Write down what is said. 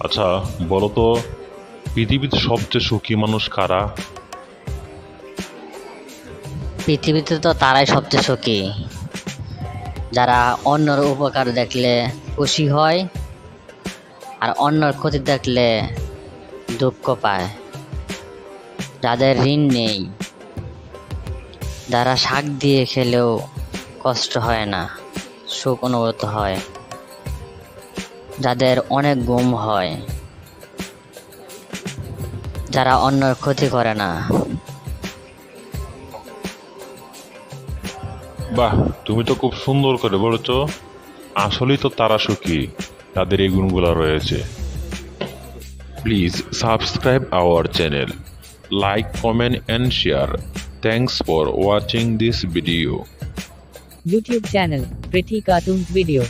আচ্ছা, বলো তো, পৃথিবীতে সবচেয়ে সুখী মানুষ কারা? পৃথিবীতে তো তারাই সবচেয়ে সুখী, যারা অন্যর উপকার দেখলে খুশি হয় আর অন্যর ক্ষতি দেখলে দুঃখ পায়। যাদের ঋণ নেই, যারা শাক দিয়ে খেলেও কষ্ট হয় না, সুখ অনুভূত হয়। যাদের অনেক ঘুম হয়, যারা অন্যর ক্ষতি করে না। বাহ, তুমি তো খুব সুন্দর করে বলেছো। আসলেই তো তারা সুখী, তাদের এই গুণগুলো রয়েছে। Please subscribe our channel, like, comment and share. Thanks for watching this video. YouTube channel, Pretty Cartoons Video.